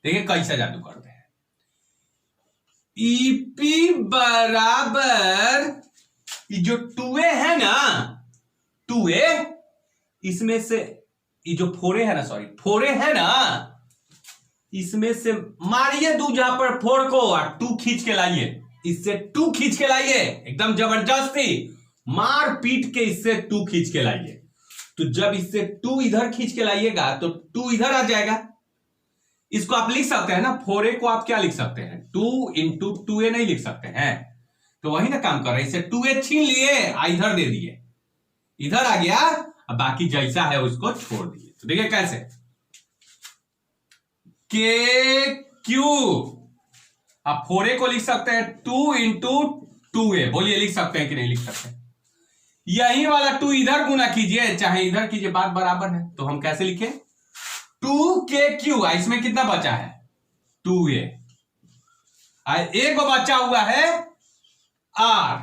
देखिए कैसा जादू करते हैं। ईपी बराबर ये जो 2a है ना, 2a इसमें से ये जो 4a है ना, सॉरी 4a है ना, इसमें से मारिए 2 जहां पर 4 को और 2 खींच के लाइए, इससे 2 खींच के लाइए, एकदम जबरदस्ती मार पीट के इससे 2 खींच के लाइए। तो जब इससे 2 इधर खींच के लाइएगा तो 2 इधर आ जाएगा। इसको आप लिख सकते हैं ना, 4a को आप क्या लिख सकते हैं, 2 इंटू 2a नहीं लिख सकते हैं, तो वही ना काम कर रहे हैं। इससे 2a छीन लिए, इधर दे दिए, इधर आ गया, अब बाकी जैसा है उसको छोड़ दिए। तो देखिए कैसे, के क्यू, आप 4a को लिख सकते हैं 2 इंटू 2a, बोलिए लिख सकते हैं कि नहीं लिख सकते, यही वाला 2 इधर गुना कीजिए चाहे इधर कीजिए, बात बराबर है। तो हम कैसे लिखे 2KQ, इसमें कितना बचा है 2A, ए को बचा हुआ है R,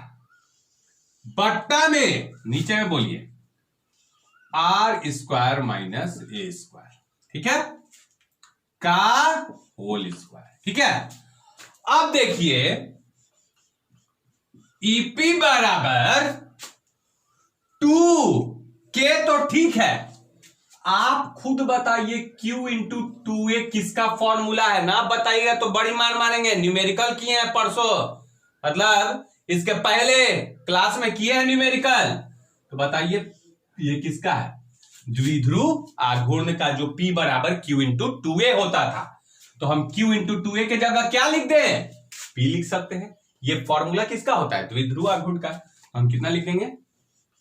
बट्टा में नीचे में बोलिए R² माइनस A², ठीक है, का होल स्क्वायर, ठीक है। अब देखिए EP बराबर 2K, तो ठीक है, आप खुद बताइए Q इंटू 2A किसका फॉर्मूला है, ना बताइएगा तो बड़ी मार मारेंगे। न्यूमेरिकल किए हैं परसों, मतलब इसके पहले क्लास में किए हैं न्यूमेरिकल, तो बताइए ये किसका है, द्विध्रुव आघूर्ण का, जो P बराबर Q इंटू 2A होता था। तो हम Q इंटू 2A के जगह क्या लिख दें, P लिख सकते हैं। ये फॉर्मूला किसका होता है, द्विध्रुव आघूर्ण का। हम कितना लिखेंगे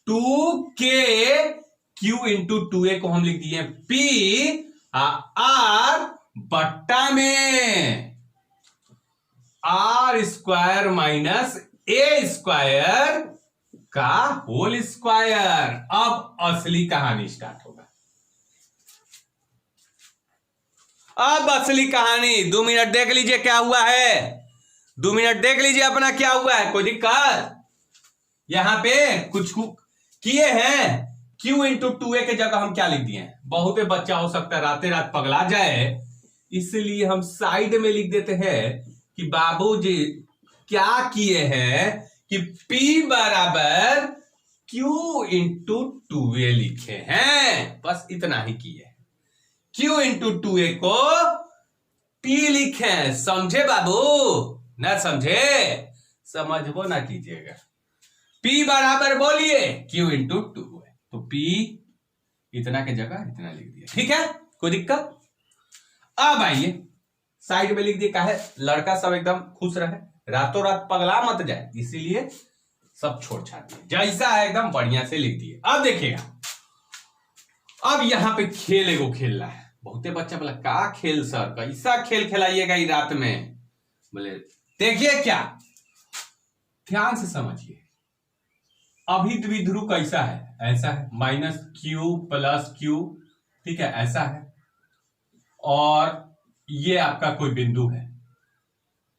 2KQ इंटू 2A को हम लिख दिए P R बट्टा में R² माइनस A² का होल स्क्वायर। अब असली कहानी स्टार्ट होगा, अब असली कहानी। 2 मिनट देख लीजिए क्या हुआ है, 2 मिनट देख लीजिए अपना क्या हुआ है, कोई दिक्कत। यहां पे कुछ किए हैं, Q इंटू 2A के जगह हम क्या लिख दिए हैं, बहुत बच्चा हो सकता है रातें रात पगला जाए, इसलिए हम साइड में लिख देते हैं कि बाबूजी क्या किए हैं कि P बराबर Q इंटू 2A लिखे हैं, बस इतना ही किए। Q इंटू 2A को P लिखे, समझे बाबू, ना समझे समझबो ना कीजिएगा। P बराबर बोलिए Q इंटू 2A, तो P इतना के जगह इतना लिख दिया, ठीक है, कोई दिक्कत। अब आइए साइड में लिख दिया, का है लड़का सब एकदम खुश रहे, रातों रात पगला मत जाए, इसीलिए सब छोड़ छाड़ दिए, जैसा है एकदम बढ़िया से लिख दिए। अब देखिएगा, अब यहां पे खेल एगो खेलना है। बहुते बच्चा बोला का खेल सर, कैसा खेल खिलाइएगा रात में, बोले देखिए क्या, ध्यान से समझिए। अभी द्विध्रुव कैसा है, ऐसा है, -Q प्लस Q, ठीक है, ऐसा है, और ये आपका कोई बिंदु है,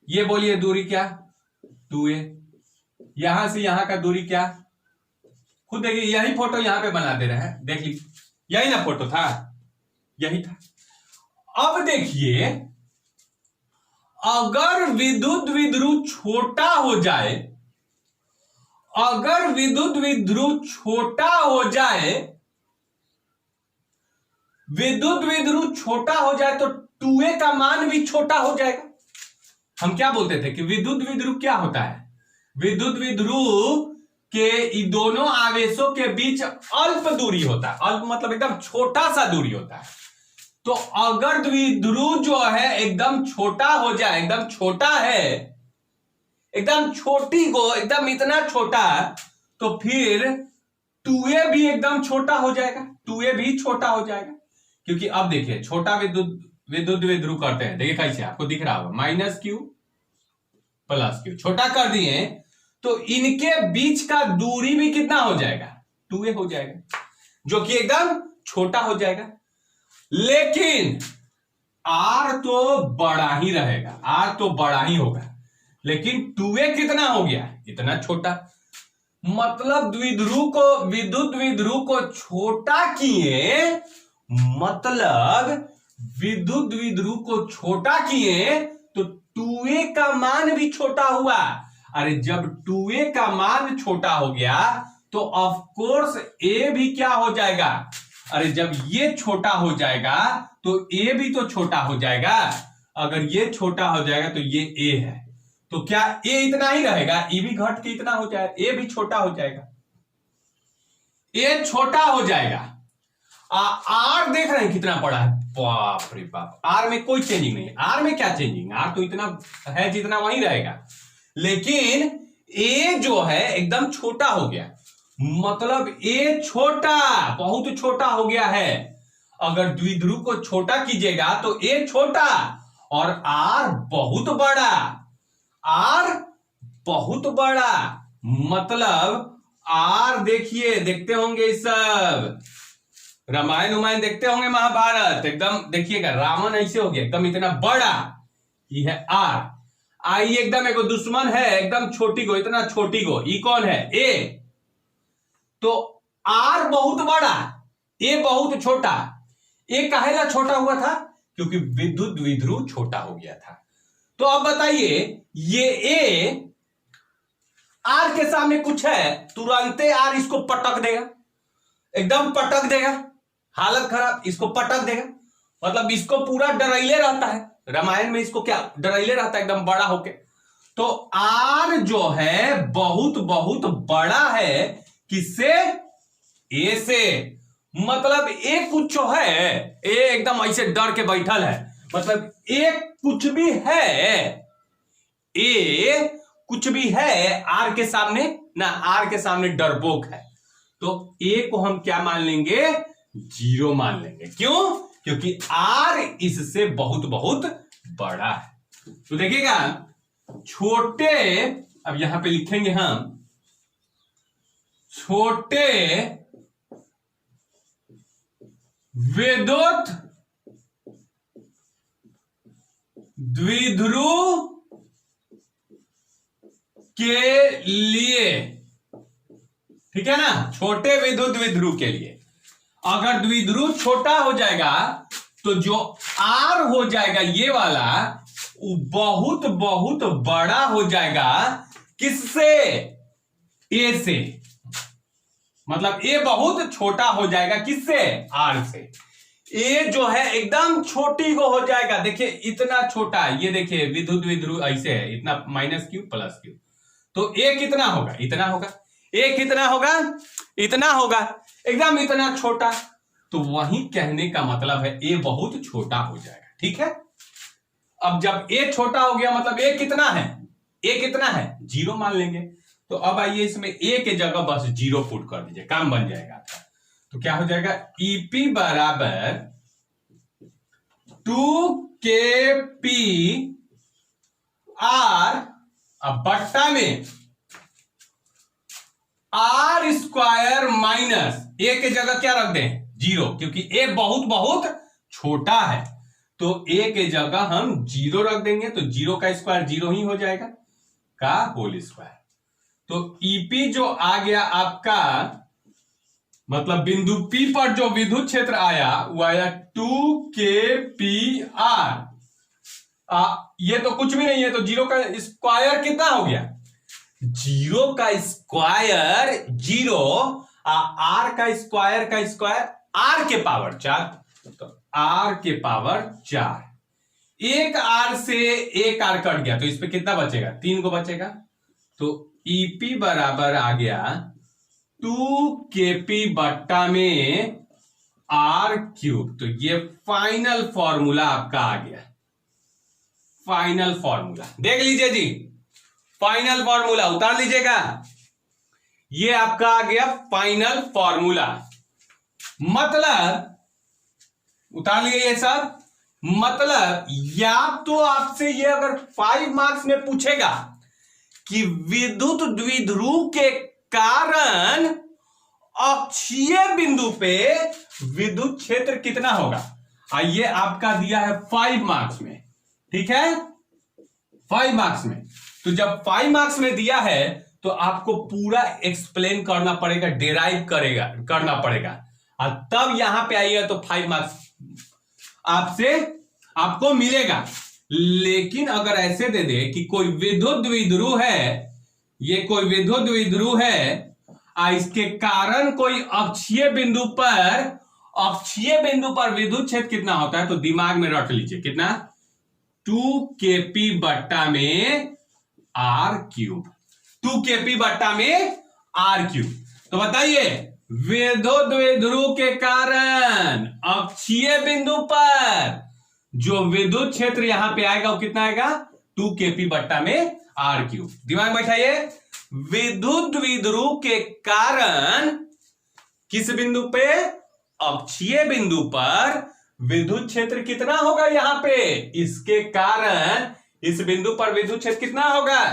ये बोलिए दूरी क्या 2A, यहां से यहां का दूरी क्या, खुद देखिए, यही फोटो यहां पे बना दे रहे हैं, देख लीजिए, यही ना फोटो था, यही था। अब देखिए अगर विद्युत द्विध्रुव छोटा हो जाए, अगर विद्युत द्विध्रुव छोटा हो जाए, विद्युत द्विध्रुव छोटा हो जाए तो 2A का मान भी छोटा हो जाएगा। हम क्या बोलते थे कि विद्युत द्विध्रुव क्या होता है, विद्युत द्विध्रुव के दोनों आवेशों के बीच अल्प दूरी होता है, अल्प मतलब एकदम छोटा सा दूरी होता है। तो अगर द्विध्रुव जो है एकदम छोटा हो जाए, एकदम छोटा है, एकदम छोटी को एकदम इतना छोटा, तो फिर 2A भी एकदम छोटा हो जाएगा, 2A भी छोटा हो जाएगा, क्योंकि अब देखिए छोटा विद्युत द्विध्रुव करते हैं, देखिए कैसे आपको दिख रहा होगा, -Q प्लस Q छोटा कर दिए, तो इनके बीच का दूरी भी कितना हो जाएगा 2A हो जाएगा, जो कि एकदम छोटा हो जाएगा। लेकिन R तो बड़ा ही रहेगा, R तो बड़ा ही होगा, लेकिन 2A कितना हो गया, इतना छोटा। मतलब द्विध्रुव को, विद्युत द्विध्रुव को छोटा किए, मतलब विद्युत द्विध्रुव को छोटा किए तो 2A का मान भी छोटा हुआ। अरे जब 2A का मान छोटा हो गया तो ऑफ कोर्स A भी क्या हो जाएगा, अरे जब ये छोटा हो जाएगा तो A भी तो छोटा हो जाएगा। अगर ये छोटा हो जाएगा तो ये A है, तो क्या A इतना ही रहेगा, E भी घट के इतना हो जाएगा, A भी छोटा हो जाएगा, A छोटा हो जाएगा। R देख रहे हैं कितना बड़ा है, बाप रे बाप, R में कोई चेंजिंग नहीं है, R में क्या चेंजिंग, R तो इतना है जितना वही रहेगा, लेकिन A जो है एकदम छोटा हो गया, मतलब A छोटा, बहुत छोटा हो गया है। अगर द्विध्रुव को छोटा कीजिएगा तो A छोटा और R बहुत बड़ा, R बहुत बड़ा, मतलब आर देखिए, देखते होंगे इस सब रामायण उमायण देखते होंगे, महाभारत, एकदम देखिएगा रावण ऐसे हो गया एकदम इतना बड़ा, ये है आर। आई एकदम एगो दुश्मन है एकदम छोटी गो, इतना छोटी गो, ई कौन है ए। तो आर बहुत बड़ा, ए बहुत छोटा। ए काहेला छोटा हुआ था? क्योंकि विद्युत द्विध्रुव छोटा हो गया था। तो अब बताइए, ये ए आर के सामने कुछ है, तुरंते आर इसको पटक देगा, एकदम पटक देगा, हालत खराब, इसको पटक देगा। मतलब इसको पूरा डराइले रहता है, रामायण में इसको क्या डराइले रहता है एकदम बड़ा होके। तो आर जो है बहुत बहुत बड़ा है, किससे? ए से। मतलब ए कुछ जो है, ए एकदम ऐसे डर के बैठल है, मतलब ए कुछ भी है, ए कुछ भी है आर के सामने ना, आर के सामने डरपोक है। तो ए को हम क्या मान लेंगे? जीरो मान लेंगे। क्यों? क्योंकि आर इससे बहुत बहुत बड़ा है। तो देखिएगा छोटे, अब यहां पे लिखेंगे हम, छोटे विद्युत द्विध्रुव के लिए, ठीक है ना, छोटे विद्युत द्विध्रुव के लिए। अगर द्विध्रुव छोटा हो जाएगा तो जो आर हो जाएगा ये वाला, वो बहुत बहुत बड़ा हो जाएगा। किससे? ए से। मतलब ए बहुत छोटा हो जाएगा, किससे? आर से। ए जो है एकदम छोटी को हो जाएगा, देखिए इतना छोटा, ये देखिए विद्युत द्विध्रुव ऐसे है, इतना माइनस क्यू प्लस क्यू। तो ए कितना होगा? इतना होगा। ए कितना होगा? इतना होगा, एकदम इतना छोटा। तो वही कहने का मतलब है ए बहुत छोटा हो जाएगा, ठीक है। अब जब ए छोटा हो गया मतलब ए कितना है? ए कितना है? जीरो मान लेंगे। तो अब आइए इसमें ए के जगह बस जीरो पुट कर दीजिए, काम बन जाएगा आपका। तो क्या हो जाएगा? ईपी बराबर 2kp आर, अब बट्टा में आर स्क्वायर माइनस, ए के जगह क्या रख दें? जीरो, क्योंकि ए बहुत बहुत छोटा है। तो ए के जगह हम जीरो रख देंगे, तो जीरो का स्क्वायर जीरो ही हो जाएगा, का होल स्क्वायर। तो ईपी जो आ गया आपका, मतलब बिंदु P पर जो विद्युत क्षेत्र आया वो आया 2kp आर। ये तो कुछ भी नहीं है, तो जीरो का स्क्वायर कितना हो गया? जीरो का स्क्वायर जीरो, आर का स्क्वायर आर के पावर 4, तो आर के पावर 4। एक आर से एक आर कट गया, तो इस पे कितना बचेगा? 3 को बचेगा। तो ईपी बराबर आ गया 2kp बट्टा में आर क्यूब। तो ये फाइनल फॉर्मूला आपका आ गया, फाइनल फॉर्मूला देख लीजिए जी, फाइनल फॉर्मूला उतार लीजिएगा। ये आपका आ गया फाइनल फॉर्मूला, मतलब उतार लिए ये सब। मतलब या तो आपसे ये अगर 5 मार्क्स में पूछेगा कि विद्युत द्विध्रुव के कारण अक्षीय बिंदु पे विद्युत क्षेत्र कितना होगा, ये आपका दिया है 5 मार्क्स में, ठीक है, 5 मार्क्स में। तो जब 5 मार्क्स में दिया है तो आपको पूरा एक्सप्लेन करना पड़ेगा, डिराइव करना पड़ेगा, और तब यहां पे आइएगा तो 5 मार्क्स आपको मिलेगा। लेकिन अगर ऐसे दे दे कि कोई विद्युत द्विध्रुव है, ये कोई विद्युत द्विध्रुव है, इसके कारण कोई अक्षीय बिंदु पर विद्युत क्षेत्र कितना होता है, तो दिमाग में रख लीजिए कितना, 2kp बट्टा में आर क्यूब, 2kp बट्टा में आर क्यूब। तो बताइए विद्युत द्विध्रुव के कारण अक्षीय बिंदु पर जो विद्युत क्षेत्र यहां पे आएगा वो कितना आएगा, 2kp बट्टा में आर क्यूब। दिमाग बैठाइए, विद्युत द्विध्रुव के कारण किस बिंदु पे, अक्षीय बिंदु पर विद्युत क्षेत्र कितना होगा यहां पे, इसके कारण इस बिंदु पर विद्युत क्षेत्र कितना होगा,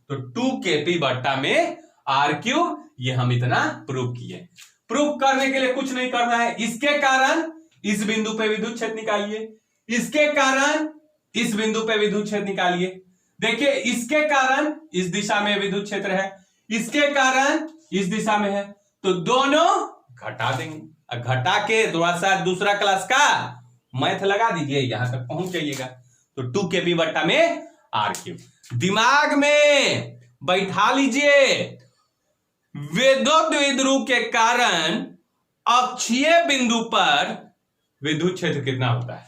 तो 2kp बट्टा में आर क्यूब। ये हम इतना प्रूव किए। प्रूव करने के लिए कुछ नहीं करना है, इसके कारण इस बिंदु पे विद्युत क्षेत्र निकालिए, इसके कारण इस बिंदु पे विद्युत क्षेत्र निकालिए। देखिए इसके कारण इस दिशा में विद्युत क्षेत्र है, इसके कारण इस दिशा में है, तो दोनों घटा देंगे। घटा के थोड़ा सा दूसरा क्लास का मैथ लगा दीजिए, यहां तक पहुंच जाइएगा। तो 2kp बट्टा में r3 दिमाग में बैठा लीजिए। विद्युत द्विध्रुव के कारण अक्षीय बिंदु पर विद्युत क्षेत्र कितना होता है?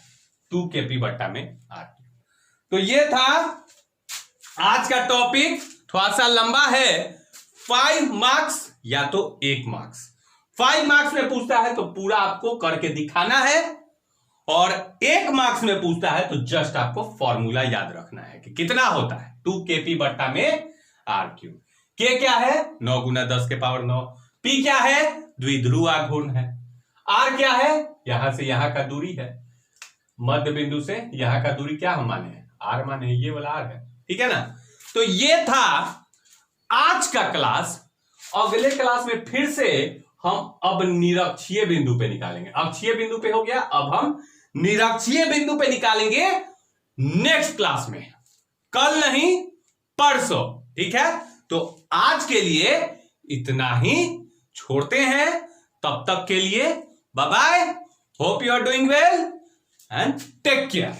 2kp बट्टा में r3। तो ये था आज का टॉपिक, थोड़ा सा लंबा है। 5 मार्क्स या तो 1 मार्क्स। 5 मार्क्स में पूछता है तो पूरा आपको करके दिखाना है, और 1 मार्क्स में पूछता है तो जस्ट आपको फॉर्मूला याद रखना है कि कितना होता है 2kp बट्टा में r3। k क्या है? 9 गुना 10 के पावर 9। p क्या है? द्विध्रुव आघूर्ण है। r क्या है? यहां से यहां का दूरी है, मध्य बिंदु से यहां का दूरी क्या हम माने हैं? r माने, ये वाला r है, ठीक है ना। तो ये था आज का क्लास। अगले क्लास में फिर से हम अब निरक्षीय बिंदु पे निकालेंगे। अक्षीय बिंदु पे हो गया, अब हम निरक्षीय बिंदु पे निकालेंगे नेक्स्ट क्लास में, कल नहीं परसों, ठीक है। तो आज के लिए इतना ही छोड़ते हैं, तब तक के लिए bye bye, hope you are doing well and take care.